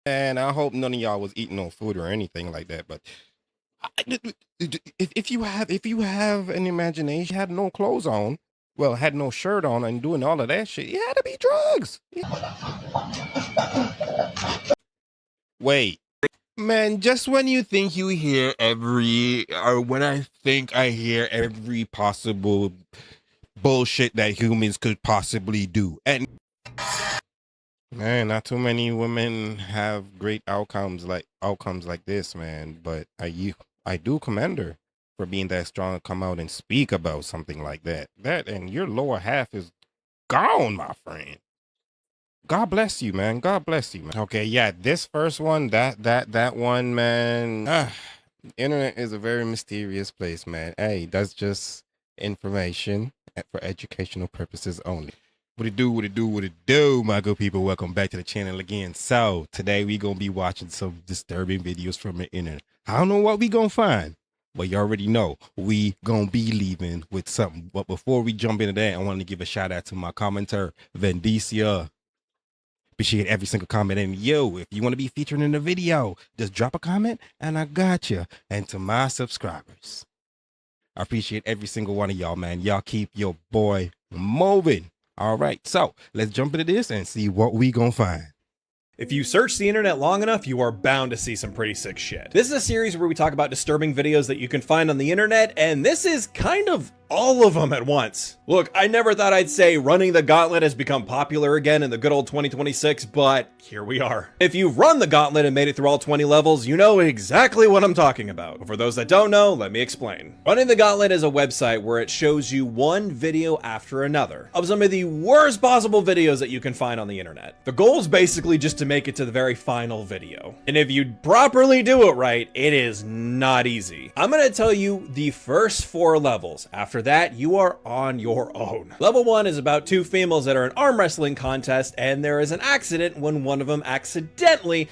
And I hope none of y'all was eating no food or anything like that. But if you have an imagination, had no clothes on, well, had no shirt on, and doing all of that shit, it had to be drugs. Wait, man, just when you think you hear or when I think I hear every possible bullshit that humans could possibly do, and man, not too many women have great outcomes like this, man. But I do commend her for being that strong to come out and speak about something like that. That and your lower half is gone, my friend. God bless you, man. God bless you, man. Okay, yeah, this first one, that one, man. Internet is a very mysterious place, man. Hey, that's just information for educational purposes only. What it do, what it do, what it do, my good people. Welcome back to the channel again. So today we gonna be watching some disturbing videos from the internet. I don't know what we gonna find, but you already know we gonna be leaving with something. But before we jump into that, I want to give a shout out to my commenter, Vendicia. Appreciate every single comment. And yo, if you want to be featured in the video, just drop a comment and I got you. And to my subscribers, I appreciate every single one of y'all, man. Y'all keep your boy moving. All right, so let's jump into this and see what we gonna find. If you search the internet long enough, you are bound to see some pretty sick shit. This is a series where we talk about disturbing videos that you can find on the internet, and this is kind of all of them at once. Look, I never thought I'd say running the gauntlet has become popular again in the good old 2026, but here we are. If you've run the gauntlet and made it through all 20 levels, you know exactly what I'm talking about. But for those that don't know, let me explain. Running the gauntlet is a website where it shows you one video after another of some of the worst possible videos that you can find on the internet. The goal is basically just to make it to the very final video. And if you properly do it right, it is not easy. I'm gonna tell you the first 4 levels. After that, you are on your own. Level 1 is about 2 females that are in an arm wrestling contest, and there is an accident when one of them accidentally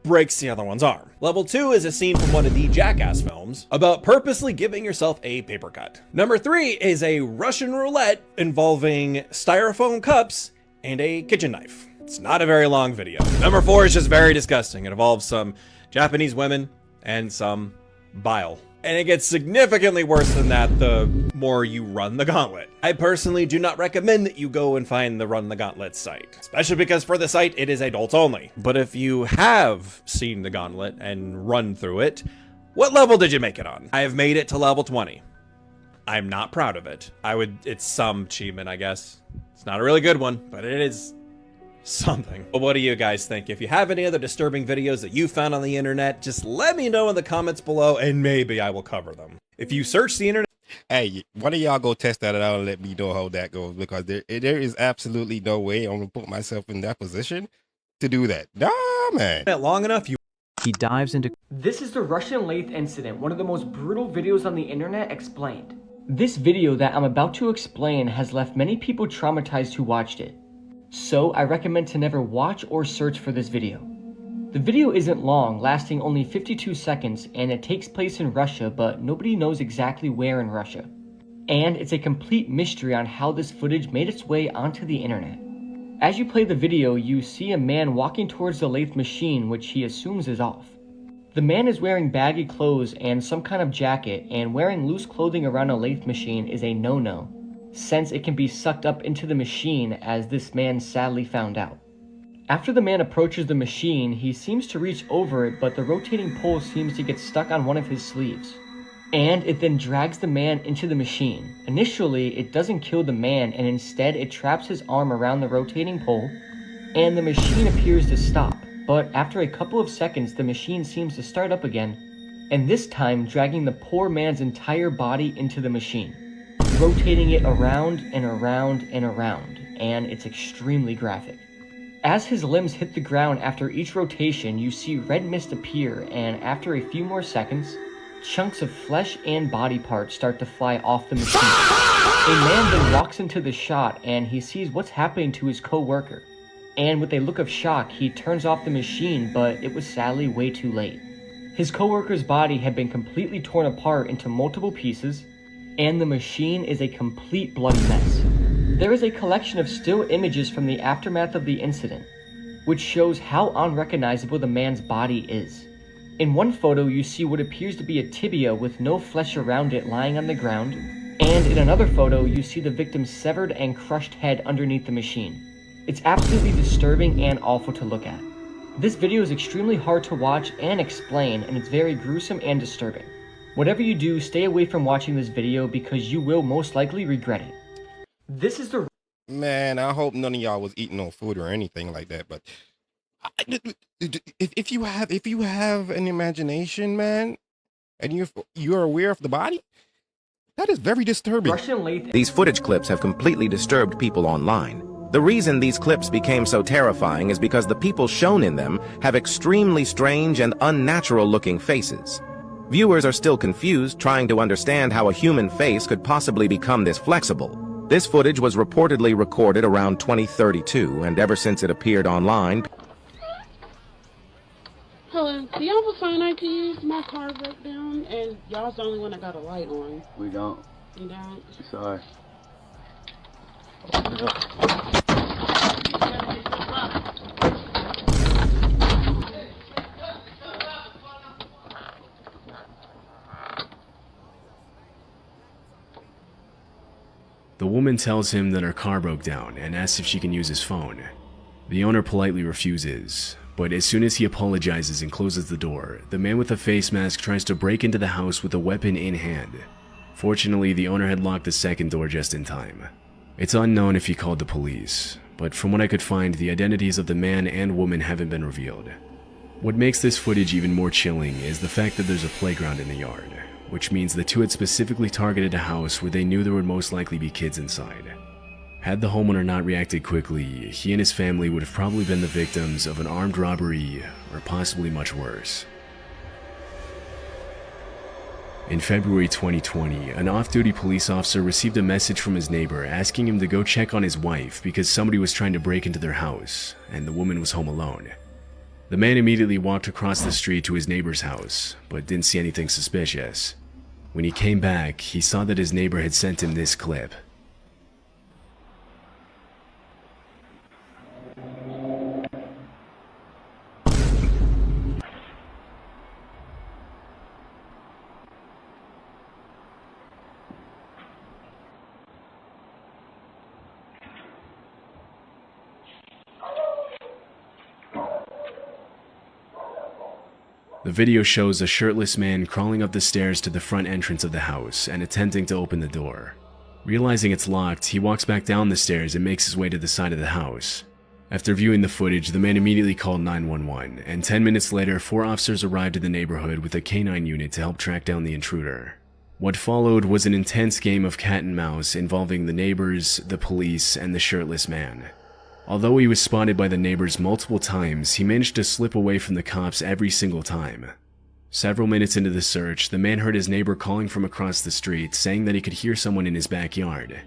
breaks the other one's arm. Level 2 is a scene from one of the Jackass films about purposely giving yourself a paper cut. Number 3 is a Russian roulette involving styrofoam cups and a kitchen knife. It's not a very long video. Number 4 is just very disgusting. It involves some Japanese women and some bile. And it gets significantly worse than that the more you run the gauntlet. I personally do not recommend that you go and find the Run the Gauntlet site, especially because for the site, it is adults only. But if you have seen the gauntlet and run through it, what level did you make it on? I have made it to level 20. I'm not proud of it. It's some achievement, I guess. It's not a really good one, but it is something. But what do you guys think? If you have any other disturbing videos that you found on the internet, just let me know in the comments below and maybe I will cover them. If you search the internet, hey, one of y'all go test that out and let me know how that goes, because there is absolutely no way I'm gonna put myself in that position to do that. Nah, man. long enough, He dives into... This is the Russian lathe incident, one of the most brutal videos on the internet explained. This video that I'm about to explain has left many people traumatized who watched it. So I recommend to never watch or search for this video. The video isn't long, lasting only 52 seconds, and it takes place in Russia, but nobody knows exactly where in Russia. And it's a complete mystery on how this footage made its way onto the internet. As you play the video, you see a man walking towards the lathe machine, which he assumes is off. The man is wearing baggy clothes and some kind of jacket, and wearing loose clothing around a lathe machine is a no-no, since it can be sucked up into the machine, as this man sadly found out. After the man approaches the machine, he seems to reach over it, but the rotating pole seems to get stuck on one of his sleeves. And it then drags the man into the machine. Initially, it doesn't kill the man, and instead it traps his arm around the rotating pole, and the machine appears to stop. But after a couple of seconds, the machine seems to start up again, and this time dragging the poor man's entire body into the machine, rotating it around and around and around, and it's extremely graphic. As his limbs hit the ground after each rotation, you see red mist appear, and after a few more seconds, chunks of flesh and body parts start to fly off the machine. A man then walks into the shot, and he sees what's happening to his co-worker. And with a look of shock, he turns off the machine, but it was sadly way too late. His co-worker's body had been completely torn apart into multiple pieces, and the machine is a complete bloody mess. There is a collection of still images from the aftermath of the incident, which shows how unrecognizable the man's body is. In one photo, you see what appears to be a tibia with no flesh around it lying on the ground, and in another photo, you see the victim's severed and crushed head underneath the machine. It's absolutely disturbing and awful to look at. This video is extremely hard to watch and explain, and it's very gruesome and disturbing. Whatever you do, stay away from watching this video because you will most likely regret it. This is the... Man, I hope none of y'all was eating no food or anything like that, but if you have an imagination, man, and you're aware of the body, that is very disturbing. Russian lathe... These footage clips have completely disturbed people online. The reason these clips became so terrifying is because the people shown in them have extremely strange and unnatural-looking faces. Viewers are still confused, trying to understand how a human face could possibly become this flexible. This footage was reportedly recorded around 2032, and ever since it appeared online... Hello, do y'all have a phone I can use? My car broke down, and y'all's the only one that got a light on. We don't. You don't? Sorry. The woman tells him that her car broke down and asks if she can use his phone. The owner politely refuses, but as soon as he apologizes and closes the door, the man with the face mask tries to break into the house with a weapon in hand. Fortunately, the owner had locked the second door just in time. It's unknown if he called the police, but from what I could find, the identities of the man and woman haven't been revealed. What makes this footage even more chilling is the fact that there's a playground in the yard, which means the two had specifically targeted a house where they knew there would most likely be kids inside. Had the homeowner not reacted quickly, he and his family would have probably been the victims of an armed robbery, or possibly much worse. In February 2020, an off-duty police officer received a message from his neighbor asking him to go check on his wife because somebody was trying to break into their house, and the woman was home alone. The man immediately walked across the street to his neighbor's house, but didn't see anything suspicious. When he came back, he saw that his neighbor had sent him this clip. The video shows a shirtless man crawling up the stairs to the front entrance of the house and attempting to open the door. Realizing it's locked, he walks back down the stairs and makes his way to the side of the house. After viewing the footage, the man immediately called 911, and 10 minutes later, 4 officers arrived in the neighborhood with a canine unit to help track down the intruder. What followed was an intense game of cat and mouse involving the neighbors, the police, and the shirtless man. Although he was spotted by the neighbors multiple times, he managed to slip away from the cops every single time. Several minutes into the search, the man heard his neighbor calling from across the street, saying that he could hear someone in his backyard.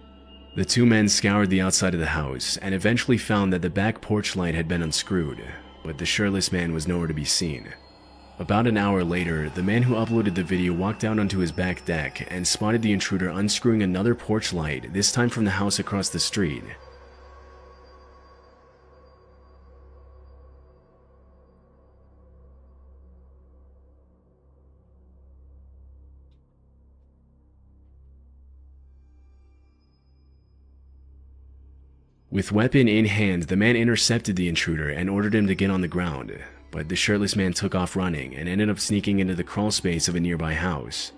The two men scoured the outside of the house, and eventually found that the back porch light had been unscrewed, but the shirtless man was nowhere to be seen. About an hour later, the man who uploaded the video walked out onto his back deck and spotted the intruder unscrewing another porch light, this time from the house across the street. With weapon in hand, the man intercepted the intruder and ordered him to get on the ground, but the shirtless man took off running and ended up sneaking into the crawl space of a nearby house.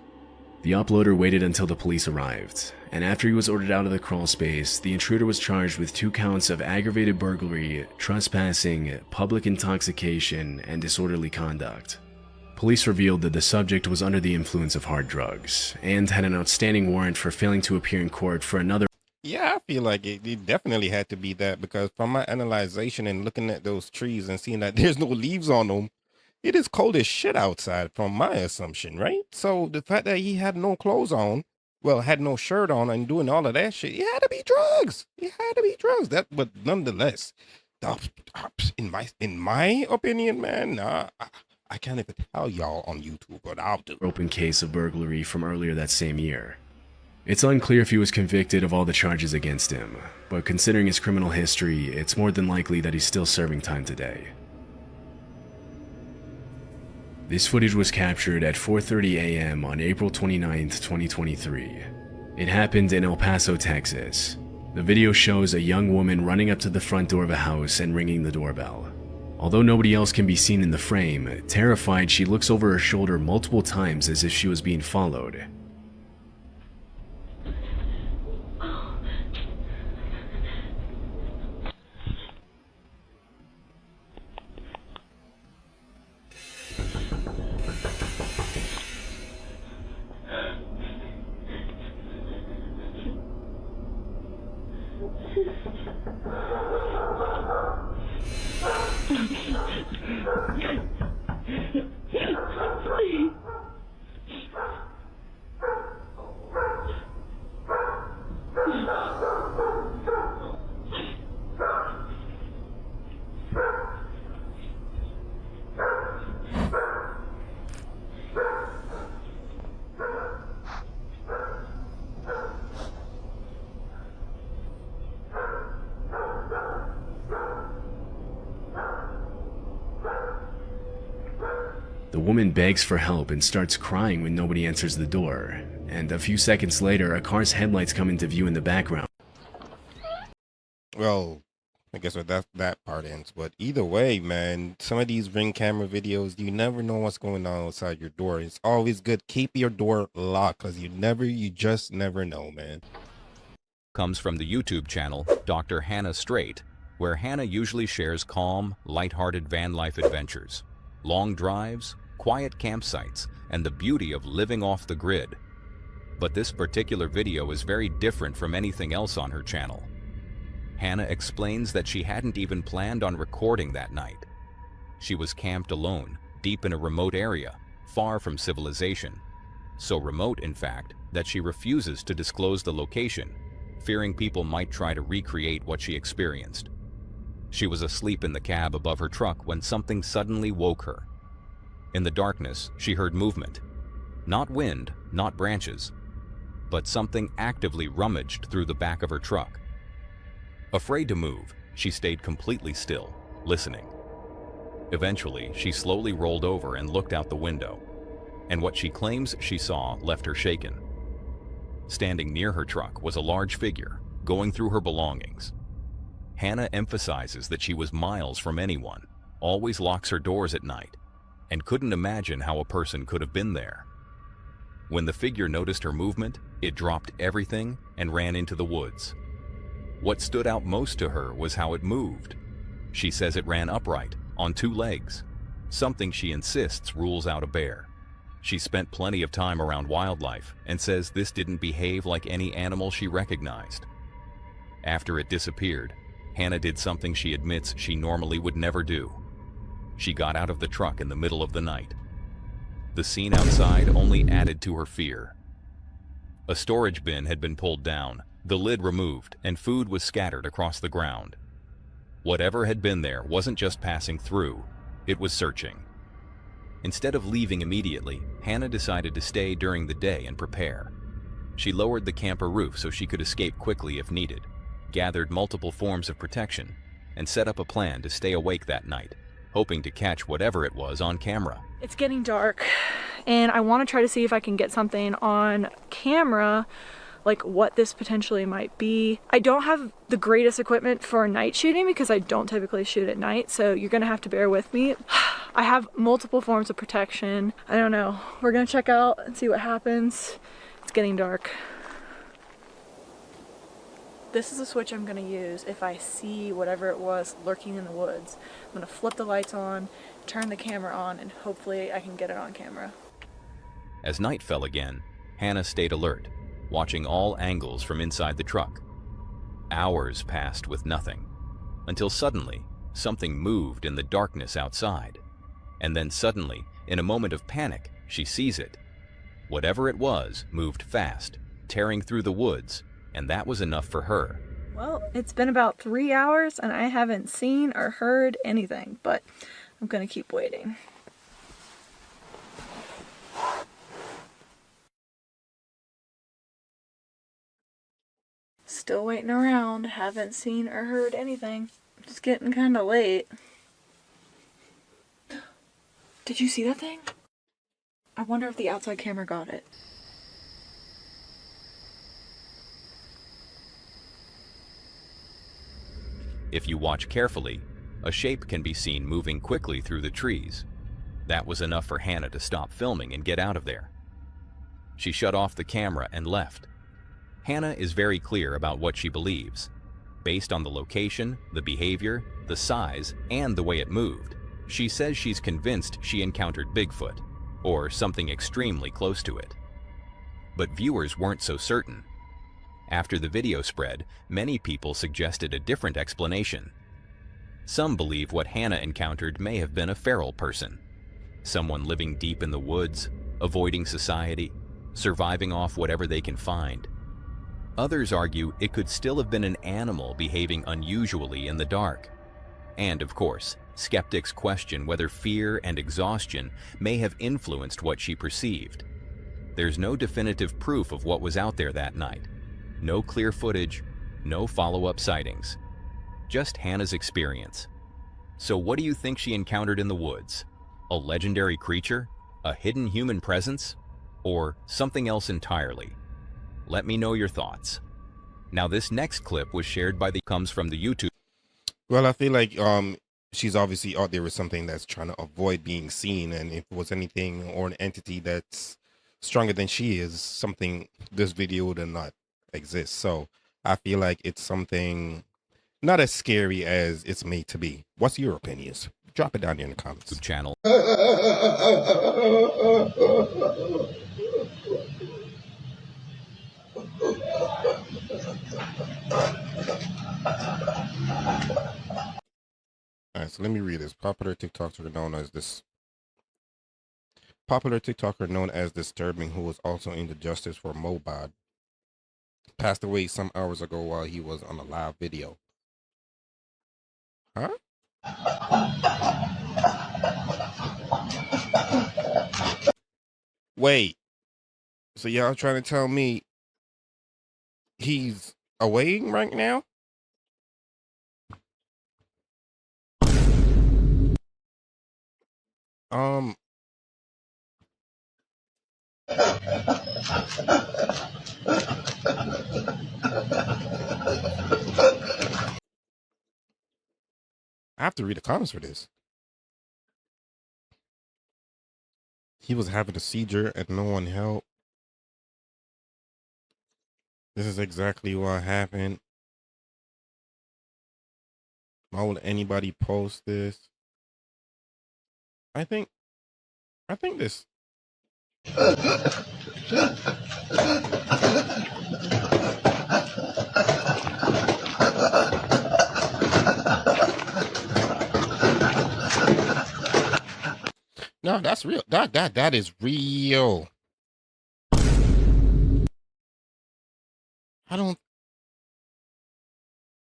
The uploader waited until the police arrived, and after he was ordered out of the crawl space, the intruder was charged with 2 counts of aggravated burglary, trespassing, public intoxication, and disorderly conduct. Police revealed that the subject was under the influence of hard drugs, and had an outstanding warrant for failing to appear in court for another. Yeah, I feel like it definitely had to be that, because from my analyzation and looking at those trees and seeing that there's no leaves on them, it is cold as shit outside from my assumption, right? So the fact that he had no clothes on, well, had no shirt on and doing all of that shit, it had to be drugs. It had to be drugs. That, but nonetheless, in my opinion, man, nah, I can't even tell y'all on YouTube what I'll do. Open case of burglary from earlier that same year. It's unclear if he was convicted of all the charges against him, but considering his criminal history, it's more than likely that he's still serving time today. This footage was captured at 4:30 a.m. on April 29, 2023. It happened in El Paso, Texas. The video shows a young woman running up to the front door of a house and ringing the doorbell. Although nobody else can be seen in the frame, terrified, she looks over her shoulder multiple times as if she was being followed. The woman begs for help and starts crying when nobody answers the door, and a few seconds later, a car's headlights come into view in the background. Well, I guess that part ends. But either way, man, some of these Ring camera videos, you never know what's going on outside your door. It's always good. Keep your door locked because you just never know, man. Comes from the YouTube channel Dr. Hannah Straight, where Hannah usually shares calm, lighthearted van life adventures, long drives, quiet campsites, and the beauty of living off the grid. But this particular video is very different from anything else on her channel. Hannah explains that she hadn't even planned on recording that night. She was camped alone, deep in a remote area, far from civilization. So remote, in fact, that she refuses to disclose the location, fearing people might try to recreate what she experienced. She was asleep in the cab above her truck when something suddenly woke her. In the darkness, she heard movement. Not wind, not branches, but something actively rummaged through the back of her truck. Afraid to move, she stayed completely still, listening. Eventually, she slowly rolled over and looked out the window, and what she claims she saw left her shaken. Standing near her truck was a large figure, going through her belongings. Hannah emphasizes that she was miles from anyone, always locks her doors at night, and couldn't imagine how a person could have been there. When the figure noticed her movement, it dropped everything and ran into the woods. What stood out most to her was how it moved. She says it ran upright, on two legs, something she insists rules out a bear. She spent plenty of time around wildlife and says this didn't behave like any animal she recognized. After it disappeared, Hannah did something she admits she normally would never do. She got out of the truck in the middle of the night. The scene outside only added to her fear. A storage bin had been pulled down, the lid removed, and food was scattered across the ground. Whatever had been there wasn't just passing through, it was searching. Instead of leaving immediately, Hannah decided to stay during the day and prepare. She lowered the camper roof so she could escape quickly if needed, gathered multiple forms of protection, and set up a plan to stay awake that night, hoping to catch whatever it was on camera. It's getting dark, and I want to try to see if I can get something on camera, like what this potentially might be. I don't have the greatest equipment for night shooting because I don't typically shoot at night, so you're gonna have to bear with me. I have multiple forms of protection. I don't know. We're gonna check out and see what happens. It's getting dark. This is a switch I'm gonna use if I see whatever it was lurking in the woods. I'm gonna flip the lights on, turn the camera on, and hopefully I can get it on camera. As night fell again, Hannah stayed alert, watching all angles from inside the truck. Hours passed with nothing, until suddenly, something moved in the darkness outside. And then suddenly, in a moment of panic, she sees it. Whatever it was moved fast, tearing through the woods, and that was enough for her. Well, it's been about 3 hours and I haven't seen or heard anything, but I'm gonna keep waiting. Still waiting around. Haven't seen or heard anything. It's getting kind of late. Did you see that thing? I wonder if the outside camera got it. If you watch carefully, a shape can be seen moving quickly through the trees. That was enough for Hannah to stop filming and get out of there. She shut off the camera and left. Hannah is very clear about what she believes. Based on the location, the behavior, the size, and the way it moved, she says she's convinced she encountered Bigfoot, or something extremely close to it. But viewers weren't so certain. After the video spread, many people suggested a different explanation. Some believe what Hannah encountered may have been a feral person, someone living deep in the woods, avoiding society, surviving off whatever they can find. Others argue it could still have been an animal behaving unusually in the dark. And of course, skeptics question whether fear and exhaustion may have influenced what she perceived. There's no definitive proof of what was out there that night. No clear footage, no follow-up sightings. Just Hannah's experience. So what do you think she encountered in the woods? A legendary creature? A hidden human presence? Or something else entirely? Let me know your thoughts. Now this next clip was shared by comes from the YouTube. Well, I feel like she's obviously out there with something that's trying to avoid being seen, and if it was anything or an entity that's stronger than she is, something this video would not exist. So I feel like it's something not as scary as it's made to be. What's your opinions? Drop it down here in the comments. Channel. All right, so let me read this. Popular TikToker known as Disturbing, who was also into Justice for Mobad, passed away some hours ago while he was on a live video. Huh? Wait. So y'all trying to tell me he's away right now? I have to read the comments for this. He was having a seizure and no one helped. This is exactly what happened. Why would anybody post this? I think this. No, that's real. That is real. I don't.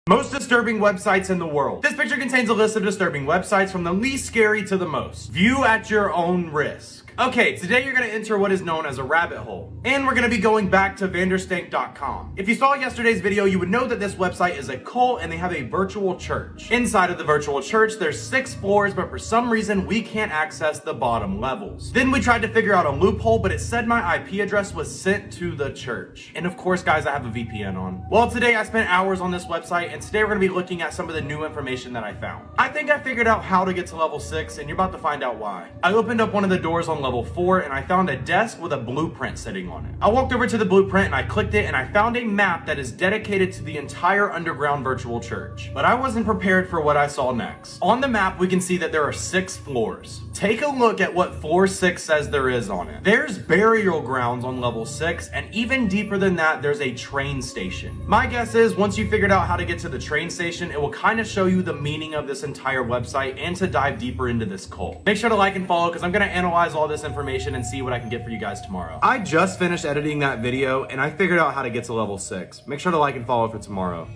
Most disturbing websites in the world. This picture contains a list of disturbing websites from the least scary to the most. View at your own risk. Okay, today you're gonna enter what is known as a rabbit hole. And we're gonna be going back to vanderstank.com. If you saw yesterday's video, you would know that this website is a cult and they have a virtual church. Inside of the virtual church, there's 6 floors, but for some reason, we can't access the bottom levels. Then we tried to figure out a loophole, but it said my IP address was sent to the church. And of course, guys, I have a VPN on. Well, today I spent hours on this website, and today we're gonna be looking at some of the new information that I found. I think I figured out how to get to level 6, and you're about to find out why. I opened up one of the doors on level 4, and I found a desk with a blueprint sitting on it. I walked over to the blueprint and I clicked it, and I found a map that is dedicated to the entire underground virtual church. But I wasn't prepared for what I saw next. On the map, we can see that there are 6 floors. Take a look at what floor 6 says there is on it. There's burial grounds on level 6, and even deeper than that, there's a train station. My guess is once you figured out how to get to the train station, it will kind of show you the meaning of this entire website and to dive deeper into this cult. Make sure to like and follow, because I'm going to analyze all this information and see what I can get for you guys tomorrow. I just finished editing that video and I figured out how to get to level 6. Make sure to like and follow for tomorrow.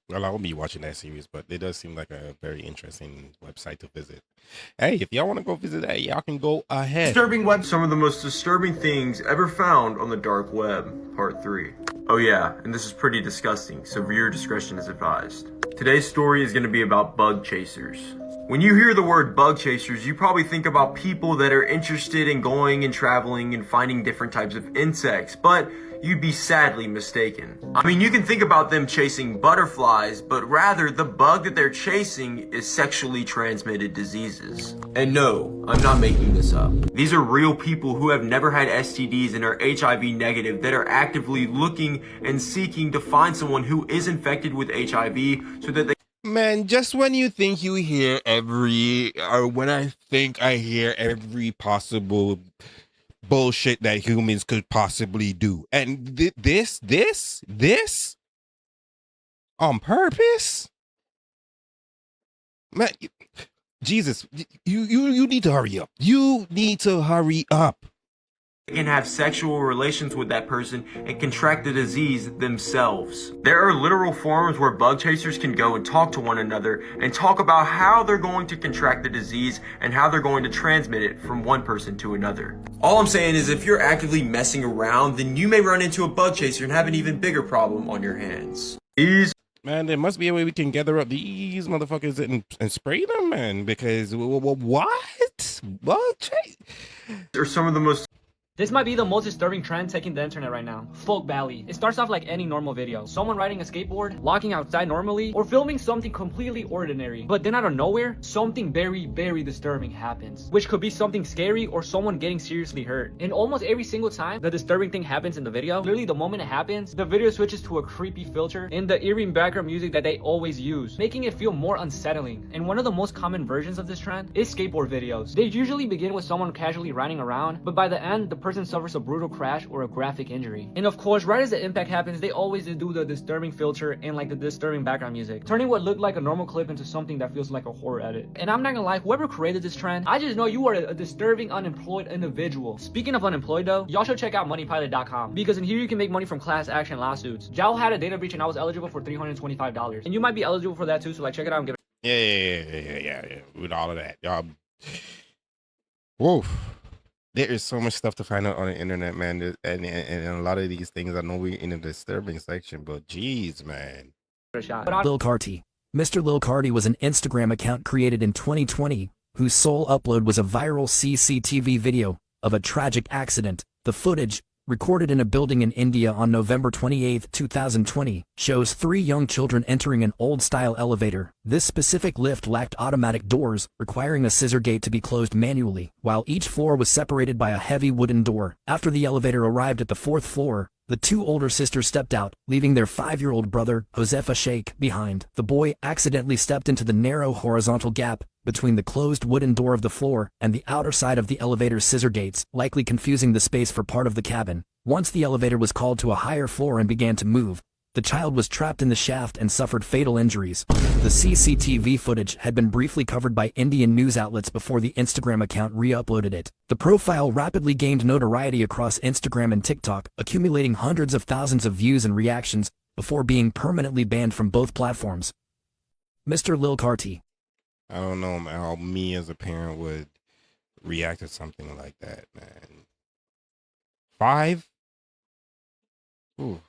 Well, I won't be watching that series, but it does seem like a very interesting website to visit. Hey, if y'all want to go visit that, y'all can go ahead. Disturbing web. Some of the most disturbing things ever found on the dark web, part 3. Oh yeah, and this is pretty disgusting, so viewer discretion is advised. Today's story is going to be about bug chasers. When you hear the word bug chasers, you probably think about people that are interested in going and traveling and finding different types of insects, but you'd be sadly mistaken. I mean, you can think about them chasing butterflies, but rather the bug that they're chasing is sexually transmitted diseases. And no, I'm not making this up. These are real people who have never had STDs and are HIV negative that are actively looking and seeking to find someone who is infected with HIV so that they Man, just when you think you hear when I think I hear every possible bullshit that humans could possibly do. And this on purpose? Man, Jesus, you need to hurry up. You need to hurry up. can have sexual relations with that person and contract the disease themselves. There are literal forums where bug chasers can go and talk to one another and talk about how they're going to contract the disease and how they're going to transmit it from one person to another. All I'm saying is if you're actively messing around, then you may run into a bug chaser and have an even bigger problem on your hands. Man, there must be a way we can gather up these motherfuckers and spray them, man, because what? Are some of the most This might be the most disturbing trend taking the internet right now. Folk Valley. It starts off like any normal video. Someone riding a skateboard, walking outside normally, or filming something completely ordinary. But then out of nowhere, something very, very disturbing happens. Which could be something scary or someone getting seriously hurt. And almost every single time the disturbing thing happens in the video, literally the moment it happens, the video switches to a creepy filter and the eerie background music that they always use, making it feel more unsettling. And one of the most common versions of this trend is skateboard videos. They usually begin with someone casually riding around, but by the end, the person suffers a brutal crash or a graphic injury. And of course, right as the impact happens, they always do the disturbing filter and like the disturbing background music, turning what looked like a normal clip into something that feels like a horror edit. And I'm not gonna lie, whoever created this trend, I just know you are a disturbing unemployed individual. Speaking of unemployed though, y'all should check out moneypilot.com because in here you can make money from class action lawsuits. Jao had a data breach and I was eligible for $325. And you might be eligible for that too, so like check it out and give it. Yeah. With all of that, y'all. Whoa. There is so much stuff to find out on the internet, man, and a lot of these things. I know we're in a disturbing section, but geez, man. Lil Carti. Mr. Lil Carti was an Instagram account created in 2020, whose sole upload was a viral CCTV video of a tragic accident. The footage, recorded in a building in India on November 28, 2020, shows 3 young children entering an old-style elevator. This specific lift lacked automatic doors, requiring a scissor gate to be closed manually, while each floor was separated by a heavy wooden door. After the elevator arrived at the 4th floor, the 2 older sisters stepped out, leaving their 5-year-old brother, Josefa Sheikh, behind. The boy accidentally stepped into the narrow horizontal gap between the closed wooden door of the floor and the outer side of the elevator's scissor gates, likely confusing the space for part of the cabin. Once the elevator was called to a higher floor and began to move, the child was trapped in the shaft and suffered fatal injuries. The CCTV footage had been briefly covered by Indian news outlets before the Instagram account re-uploaded it. The profile rapidly gained notoriety across Instagram and TikTok, accumulating hundreds of thousands of views and reactions before being permanently banned from both platforms. Mr. Lil Carti. I don't know how me as a parent would react to something like that, man. 5? Ooh.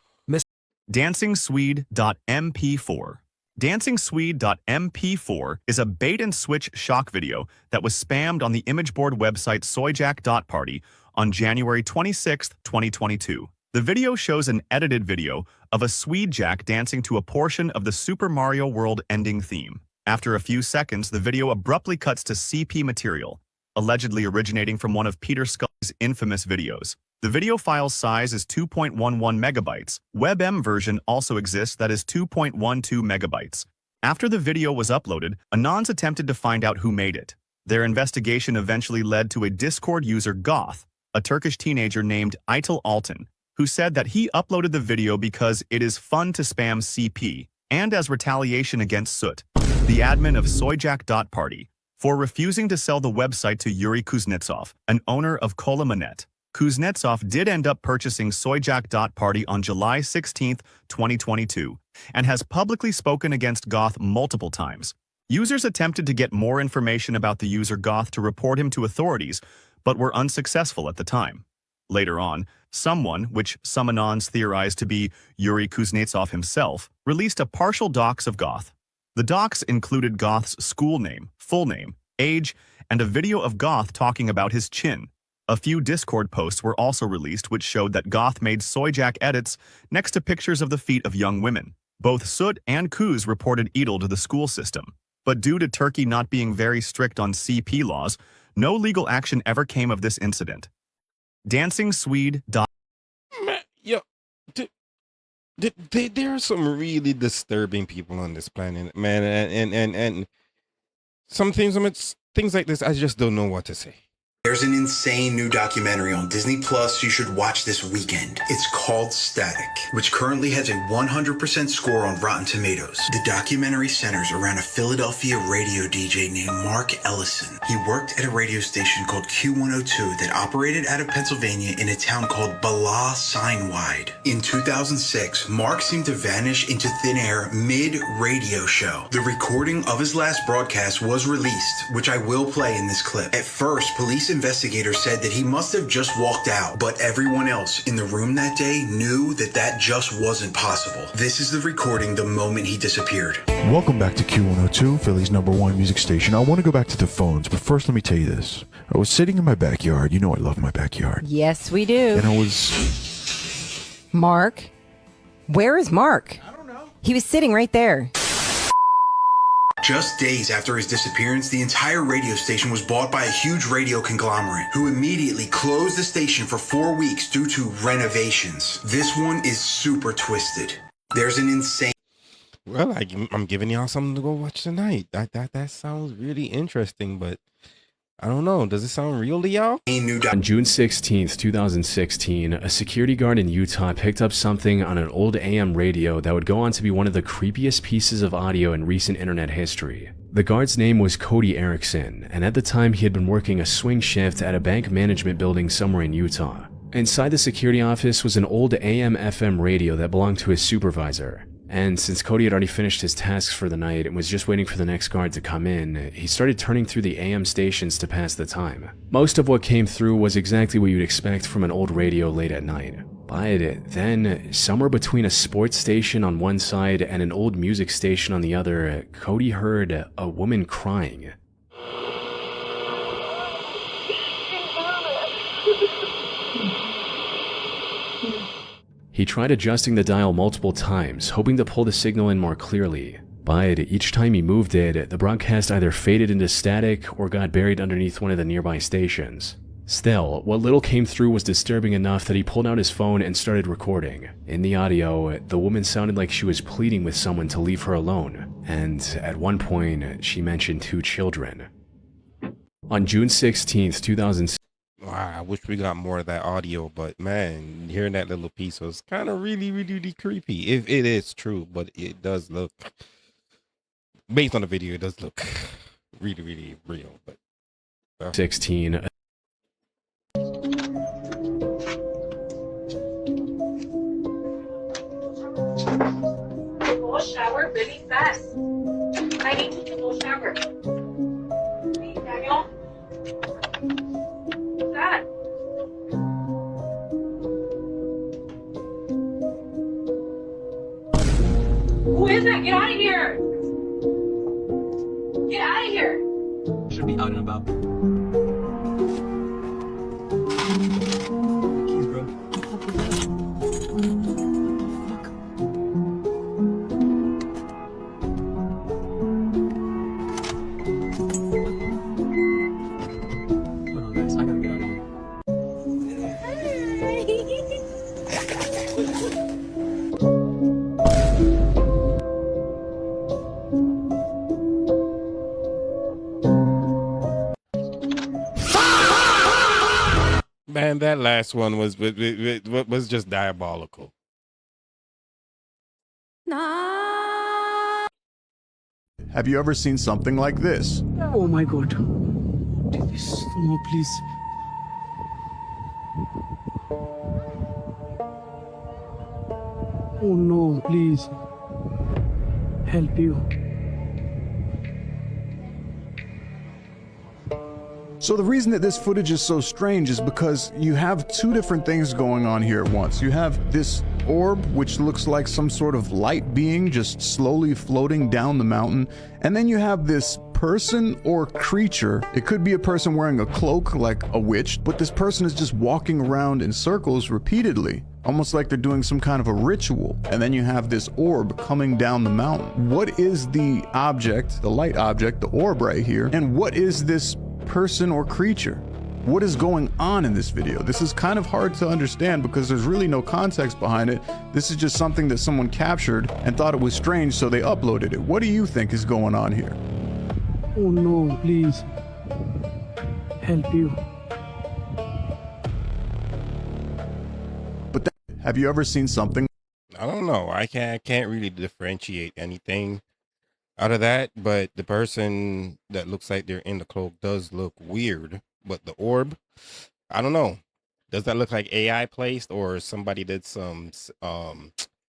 DancingSwede.mp4. DancingSwede.mp4 is a bait-and-switch shock video that was spammed on the image board website soyjack.party on January 26, 2022. The video shows an edited video of a Swede Jack dancing to a portion of the Super Mario World ending theme. After a few seconds, the video abruptly cuts to CP material, allegedly originating from one of Peter Scully's infamous videos. The video file size is 2.11 megabytes. WebM version also exists that is 2.12 megabytes. After the video was uploaded, Anons attempted to find out who made it. Their investigation eventually led to a Discord user Goth, a Turkish teenager named Eitel Altan, who said that he uploaded the video because it is fun to spam CP, and as retaliation against Soot, the admin of soyjack.party, for refusing to sell the website to Yuri Kuznetsov, an owner of Kolamanet. Kuznetsov did end up purchasing Soyjak.party on July 16, 2022, and has publicly spoken against Goth multiple times. Users attempted to get more information about the user Goth to report him to authorities, but were unsuccessful at the time. Later on, someone, which some anons theorized to be Yuri Kuznetsov himself, released a partial dox of Goth. The dox included Goth's school name, full name, age, and a video of Goth talking about his chin. A few Discord posts were also released which showed that Goth made Soyjak edits next to pictures of the feet of young women. Both Soot and Kuz reported Edel to the school system, but due to Turkey not being very strict on CP laws, no legal action ever came of this incident. Dancing Swede. Man, yo, there are some really disturbing people on this planet, man, and some things like this, I just don't know what to say. There's an insane new documentary on Disney Plus you should watch this weekend. It's called Static, which currently has a 100% score on Rotten Tomatoes. The documentary centers around a Philadelphia radio DJ named Mark Ellison. He worked at a radio station called Q102 that operated out of Pennsylvania in a town called Bala Signwide. In 2006, Mark seemed to vanish into thin air mid-radio show. The recording of his last broadcast was released, which I will play in this clip. At first, police investigators said that he must have just walked out, but everyone else in the room that day knew that that just wasn't possible. This is the recording the moment he disappeared. Welcome back to Q102, Philly's #1 music station. I want to go back to the phones, but first let me tell you this. I was sitting in my backyard. You know I love my backyard. Yes, we do. And I was... Mark? Where is Mark? I don't know. He was sitting right there. Just days after his disappearance, the entire radio station was bought by a huge radio conglomerate who immediately closed the station for 4 weeks due to renovations. This one is super twisted. There's an insane... Well, I'm giving y'all something to go watch tonight. That sounds really interesting, but I don't know. Does it sound real to y'all? On June 16th, 2016, a security guard in Utah picked up something on an old AM radio that would go on to be one of the creepiest pieces of audio in recent internet history. The guard's name was Cody Erickson, and at the time he had been working a swing shift at a bank management building somewhere in Utah. Inside the security office was an old AM/FM radio that belonged to his supervisor. And since Cody had already finished his tasks for the night and was just waiting for the next guard to come in, he started turning through the AM stations to pass the time. Most of what came through was exactly what you'd expect from an old radio late at night. But then, somewhere between a sports station on one side and an old music station on the other, Cody heard a woman crying. He tried adjusting the dial multiple times, hoping to pull the signal in more clearly, but each time he moved it, the broadcast either faded into static or got buried underneath one of the nearby stations. Still, what little came through was disturbing enough that he pulled out his phone and started recording. In the audio, the woman sounded like she was pleading with someone to leave her alone, and at one point, she mentioned 2 children. On June 16th, 2006, Wow, I wish we got more of that audio, but man, hearing that little piece was kind of really creepy. If it is true, but it does look, based on the video, it does look really real. But 16. Go shower really fast. I need you to go shower. Please, Daniel. That. Who is that? Get out of here! Get out of here! Should be out and about. Keys, bro. Hold on, guys. I gotta get out of here. man, that last one was just diabolical. Have you ever seen something like this? Oh my God. This, no, please. Oh no, please. Help you. So the reason that this footage is so strange is because you have two different things going on here at once. You have this orb, which looks like some sort of light being just slowly floating down the mountain. And then you have this person or creature. It could be a person wearing a cloak like a witch, but this person is just walking around in circles repeatedly, almost like they're doing some kind of a ritual. And then you have this orb coming down the mountain. What is the object, the light object, the orb right here? And what is this person or creature? What is going on in this video? This is kind of hard to understand because there's really no context behind it. This is just something that someone captured and thought it was strange, so they uploaded it. What do you think is going on here? Oh no, please. Help you. But have you ever seen something? I don't know. I can't really differentiate anything out of that, but the person that looks like they're in the cloak does look weird. But the orb, I don't know. Does that look like AI placed or somebody did some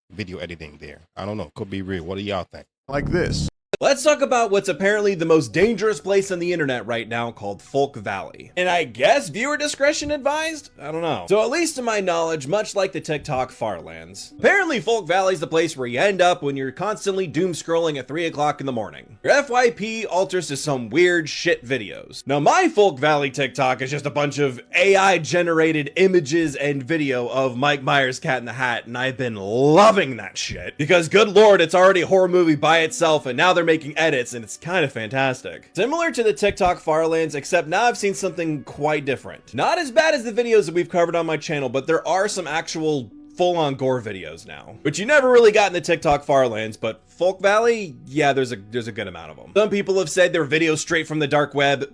video editing there? I don't know. Could be real. What do y'all think? Like this. Let's talk about what's apparently the most dangerous place on the internet right now, called Folk Valley. And I guess viewer discretion advised? I don't know. So at least to my knowledge, much like the TikTok Farlands, apparently Folk Valley's the place where you end up when you're constantly doom scrolling at 3 o'clock in the morning. Your FYP alters to some weird shit videos. Now my Folk Valley TikTok is just a bunch of AI generated images and video of Mike Myers' Cat in the Hat, and I've been loving that shit. Because good lord, it's already a horror movie by itself, and now they're making edits, and it's kind of fantastic. Similar to the TikTok Farlands, except now I've seen something quite different. Not as bad as the videos that we've covered on my channel, but there are some actual full-on gore videos now, which you never really got in the TikTok Farlands, but Folk Valley, yeah, there's a good amount of them. Some people have said they're videos straight from the dark web.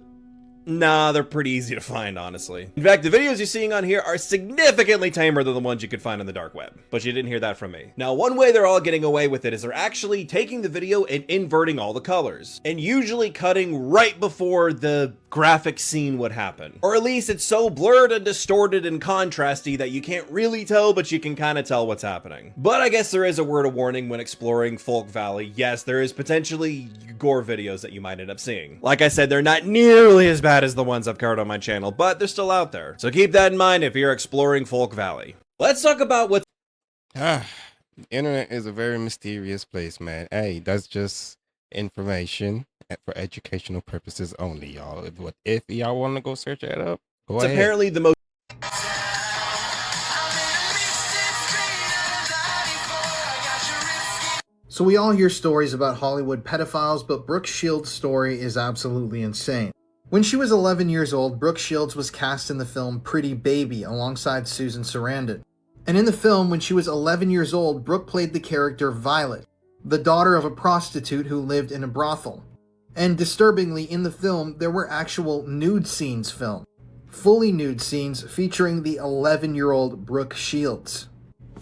Nah, they're pretty easy to find, honestly. In fact, the videos you're seeing on here are significantly tamer than the ones you could find on the dark web. But you didn't hear that from me. Now, one way they're all getting away with it is they're actually taking the video and inverting all the colors, and usually cutting right before the graphic scene would happen. Or at least it's so blurred and distorted and contrasty that you can't really tell, but you can kind of tell what's happening. But I guess there is a word of warning when exploring Folk Valley. Yes, there is potentially gore videos that you might end up seeing. Like I said, they're not nearly as bad as the ones I've covered on my channel, but they're still out there. So keep that in mind if you're exploring Folk Valley. Let's talk about what Internet is a very mysterious place, man. Hey, that's just information for educational purposes only, y'all. If y'all want to go search that up, go ahead. Apparently the most So we all hear stories about Hollywood pedophiles, but Brooke Shields' story is absolutely insane. When she was 11 years old, Brooke Shields was cast in the film Pretty Baby alongside Susan Sarandon. And in the film, when she was 11 years old, Brooke played the character Violet, the daughter of a prostitute who lived in a brothel. And disturbingly, in the film, there were actual nude scenes filmed. Fully nude scenes featuring the 11-year-old Brooke Shields.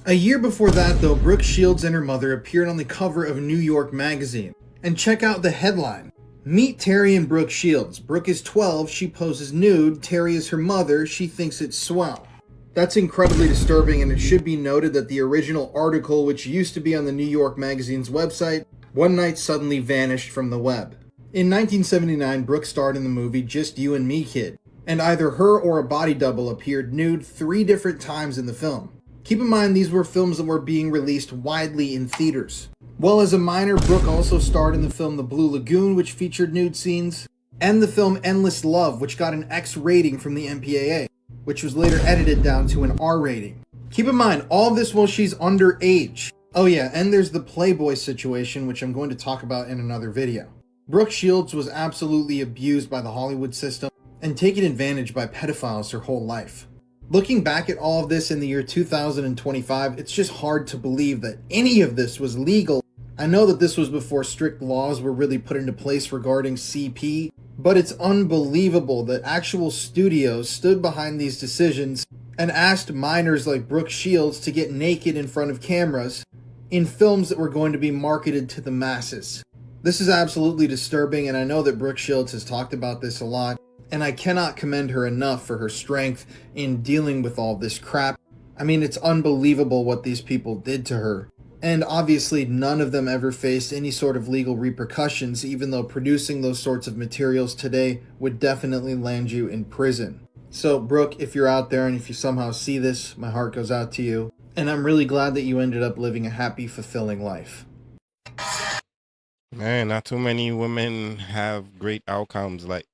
A year before that, though, Brooke Shields and her mother appeared on the cover of New York Magazine. And check out the headline. Meet Terry and Brooke Shields. Brooke is 12, she poses nude. Terry is her mother, she thinks it's swell. That's incredibly disturbing, and it should be noted that the original article, which used to be on the New York Magazine's website, one night suddenly vanished from the web. In 1979, Brooke starred in the movie Just You and Me, Kid, and either her or a body double appeared nude 3 different times in the film. Keep in mind these were films that were being released widely in theaters. While as a minor, Brooke also starred in the film The Blue Lagoon, which featured nude scenes, and the film Endless Love, which got an X rating from the MPAA, which was later edited down to an R rating. Keep in mind, all this while she's underage. Oh yeah, and there's the Playboy situation, which I'm going to talk about in another video. Brooke Shields was absolutely abused by the Hollywood system and taken advantage by pedophiles her whole life. Looking back at all of this in the year 2025, it's just hard to believe that any of this was legal. I know that this was before strict laws were really put into place regarding CP, but it's unbelievable that actual studios stood behind these decisions and asked minors like Brooke Shields to get naked in front of cameras in films that were going to be marketed to the masses. This is absolutely disturbing, and I know that Brooke Shields has talked about this a lot. And I cannot commend her enough for her strength in dealing with all this crap. I mean, it's unbelievable what these people did to her. And obviously none of them ever faced any sort of legal repercussions, even though producing those sorts of materials today would definitely land you in prison. So Brooke, if you're out there and if you somehow see this, my heart goes out to you. And I'm really glad that you ended up living a happy, fulfilling life. Man, not too many women have great outcomes like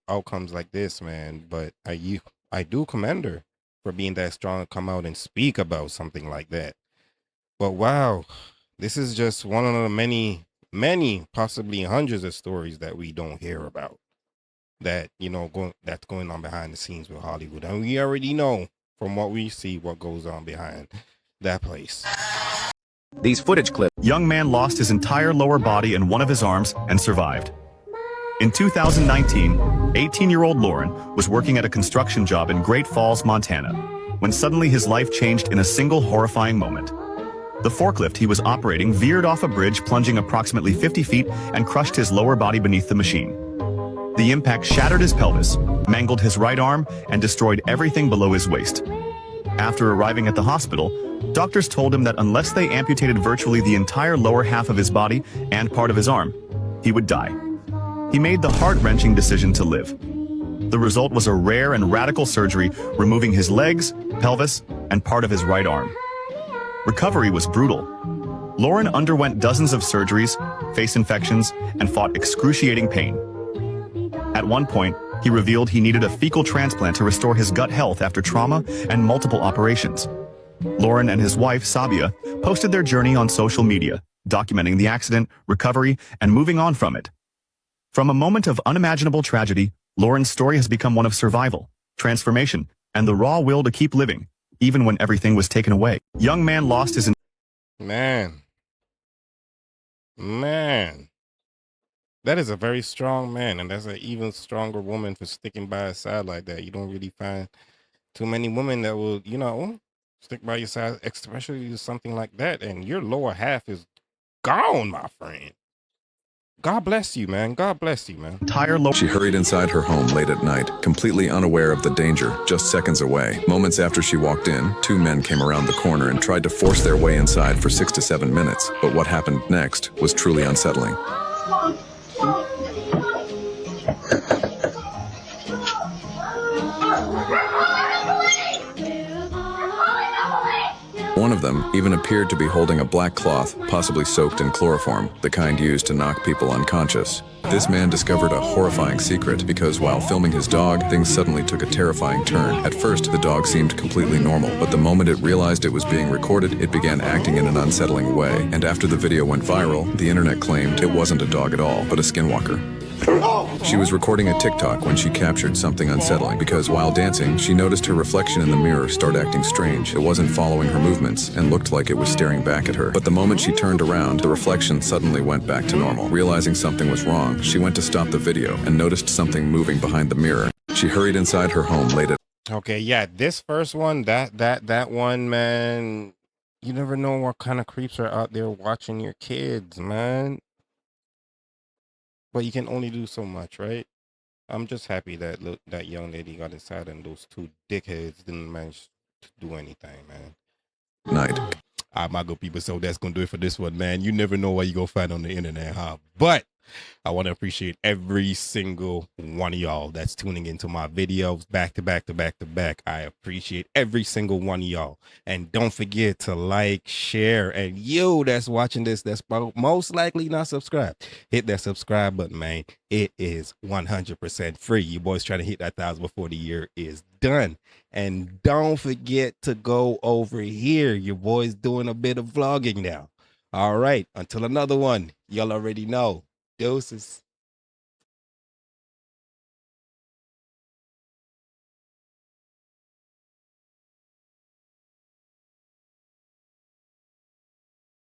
this, man. But I do commend her for being that strong to come out and speak about something like that. But wow, this is just one of the many, possibly hundreds of stories that we don't hear about. That that's going on behind the scenes with Hollywood, and we already know from what we see what goes on behind that place. These footage clips. Young man lost his entire lower body and one of his arms and survived. In 2019, 18-year-old Lauren was working at a construction job in Great Falls, Montana, when suddenly his life changed in a single horrifying moment. The forklift he was operating veered off a bridge, plunging approximately 50 feet and crushed his lower body beneath the machine. The impact shattered his pelvis, mangled his right arm, and destroyed everything below his waist. After arriving at the hospital, doctors told him that unless they amputated virtually the entire lower half of his body and part of his arm, he would die. He made the heart-wrenching decision to live. The result was a rare and radical surgery, removing his legs, pelvis, and part of his right arm. Recovery was brutal. Lauren underwent dozens of surgeries, faced infections, and fought excruciating pain. At one point, he revealed he needed a fecal transplant to restore his gut health after trauma and multiple operations. Lauren and his wife, Sabia, posted their journey on social media, documenting the accident, recovery, and moving on from it. From a moment of unimaginable tragedy, Lauren's story has become one of survival, transformation, and the raw will to keep living, even when everything was taken away. Young man lost his... Man. That is a very strong man, and that's an even stronger woman for sticking by his side like that. You don't really find too many women that will, stick by your side, especially do something like that, and your lower half is gone, my friend. God bless you, man. God bless you, man. She hurried inside her home late at night, completely unaware of the danger, just seconds away. Moments after she walked in, two men came around the corner and tried to force their way inside for 6 to 7 minutes. But what happened next was truly unsettling. One of them even appeared to be holding a black cloth, possibly soaked in chloroform, the kind used to knock people unconscious. This man discovered a horrifying secret because while filming his dog, things suddenly took a terrifying turn. At first, the dog seemed completely normal, but the moment it realized it was being recorded, it began acting in an unsettling way. And after the video went viral, the internet claimed it wasn't a dog at all, but a skinwalker. She was recording a TikTok when she captured something unsettling because while dancing, she noticed her reflection in the mirror start acting strange. It wasn't following her movements and looked like it was staring back at her. But the moment she turned around, the reflection suddenly went back to normal. Realizing something was wrong, she went to stop the video and noticed something moving behind the mirror. She hurried inside her home late at... Okay, yeah, this first one, that one, man, you never know what kind of creeps are out there watching your kids, man. But you can only do so much, right? I'm just happy that that young lady got inside and those two dickheads didn't manage to do anything, man. night. All right, my good people, so that's going to do it for this one, man. You never know what you're going to find on the internet, huh? But I want to appreciate every single one of y'all that's tuning into my videos back to back to back to back. I appreciate every single one of y'all. And don't forget to like, share, and you that's watching this, that's most likely not subscribed, hit that subscribe button, man. It is 100% free. You boys trying to hit that 1,000 before the year is done. And don't forget to go over here. Your boy's doing a bit of vlogging now. All right, until another one, y'all already know. Doses.